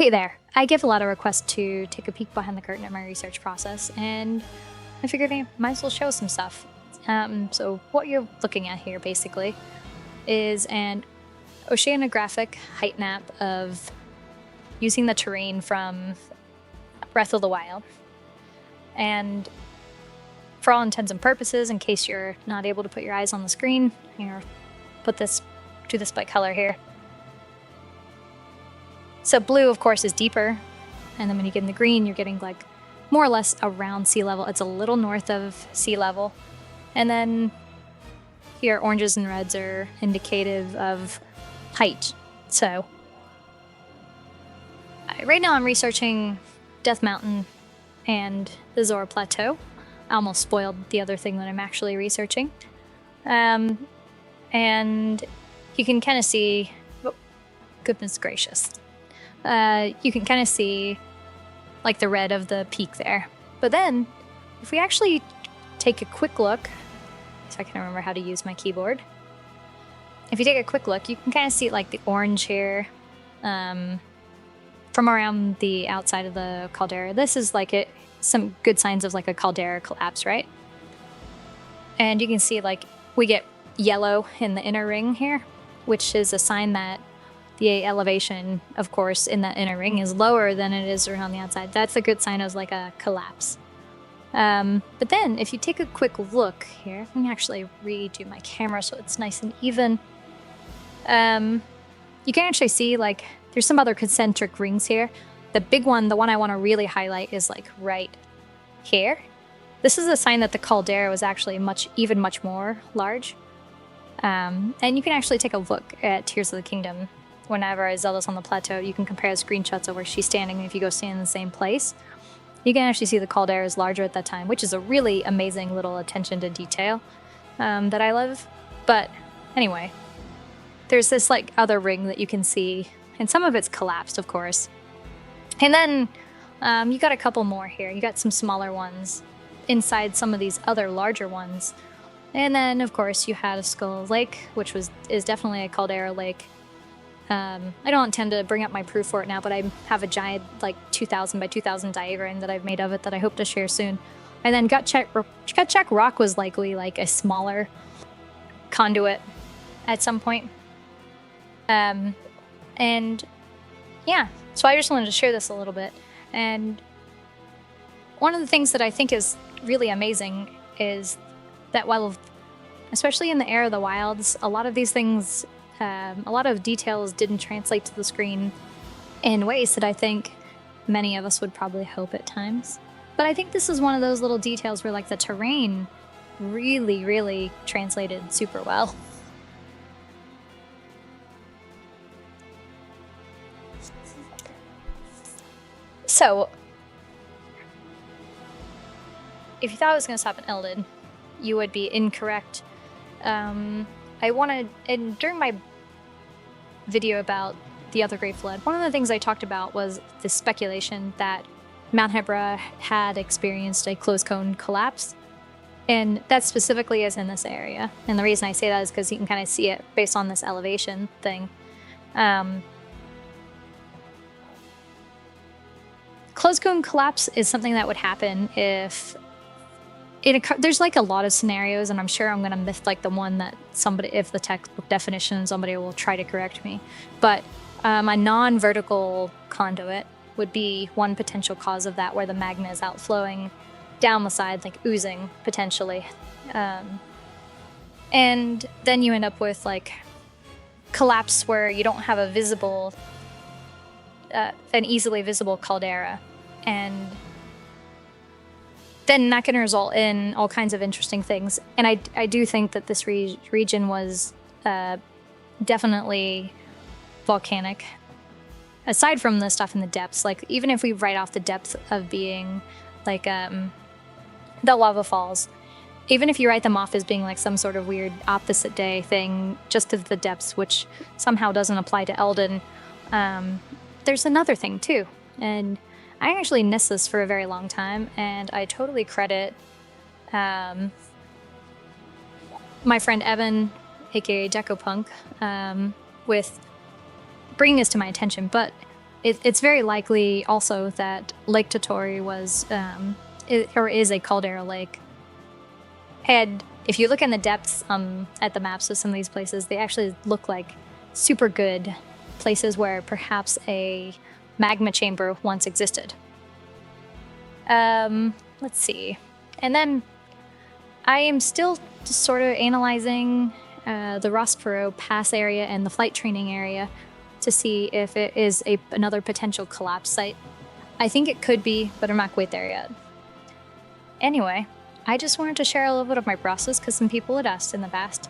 Hey there, I get a lot of requests to take a peek behind the curtain at my research process, and I figured I might as well show some stuff. So what you're looking at here, basically, is an oceanographic height map of using the terrain from Breath of the Wild. And for all intents and purposes, in case you're not able to put your eyes on the screen, here, do this by color here. So blue, of course, is deeper, and then when you get in the green, you're getting like more or less around sea level. It's a little north of sea level. And then here, oranges and reds are indicative of height. So right now I'm researching Death Mountain and the Zora Plateau. I almost spoiled the other thing that I'm actually researching. And you can kind of see, oh, goodness gracious. You can kind of see like the red of the peak there. But then if we actually take a quick look, so I can remember how to use my keyboard. If you take a quick look, you can kind of see like the orange here from around the outside of the caldera. This is like some good signs of like a caldera collapse, right? And you can see like we get yellow in the inner ring here, which is a sign that the elevation, of course, in that inner ring is lower than it is around the outside. That's a good sign of like a collapse. But then if you take a quick look here, let me actually redo my camera so it's nice and even. You can actually see like there's some other concentric rings here. The big one, the one I want to really highlight, is like right here. This is a sign that the caldera was actually much more large. And you can actually take a look at Tears of the Kingdom. Whenever Zelda's on the plateau, you can compare screenshots of where she's standing, and if you go stand in the same place, you can actually see the caldera is larger at that time, which is a really amazing little attention to detail that I love. But anyway, there's this like other ring that you can see, and some of it's collapsed, of course. And then you got a couple more here. You got some smaller ones inside some of these other larger ones. And then, of course, you had a Skull Lake, which is definitely a caldera lake. I don't intend to bring up my proof for it now, but I have a giant, like, 2,000 by 2,000 diagram that I've made of it that I hope to share soon. And then Gut-Check Rock was likely, like, a smaller conduit at some point. And, yeah, so I just wanted to share this a little bit. And one of the things that I think is really amazing is that while, especially in the era of the wilds, a lot of these things... a lot of details didn't translate to the screen in ways that I think many of us would probably hope at times. But I think this is one of those little details where like the terrain really, really translated super well. So, if you thought I was going to stop at Eldin, you would be incorrect. And during my video about the other Great Flood, one of the things I talked about was the speculation that Mount Hebra had experienced a closed cone collapse, and that specifically is in this area. And the reason I say that is because you can kind of see it based on this elevation thing. Closed cone collapse is something that would happen if there's like a lot of scenarios, and I'm sure I'm going to miss like the one that if the textbook definition, somebody will try to correct me. But a non-vertical conduit would be one potential cause of that, where the magma is outflowing down the side, like oozing potentially. And then you end up with like collapse where you don't have a visible, an easily visible caldera. And then that can result in all kinds of interesting things. And I do think that this region was definitely volcanic. Aside from the stuff in the depths, like even if we write off the depth of being like the lava falls, even if you write them off as being like some sort of weird opposite day thing, just to the depths, which somehow doesn't apply to Eldin, there's another thing too. And I actually missed this for a very long time, and I totally credit my friend Evan, aka Decopunk, with bringing this to my attention. But it's very likely also that Lake Totori was, is a caldera lake. And if you look in the depths at the maps of some of these places, they actually look like super good places where perhaps a magma chamber once existed. Let's see. And then I am still just sort of analyzing the Rospero Pass area and the flight training area to see if it is another potential collapse site. I think it could be, but I'm not quite there yet. Anyway, I just wanted to share a little bit of my process because some people had asked in the past.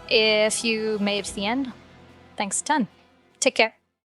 If you made it to the end, thanks a ton. Take care.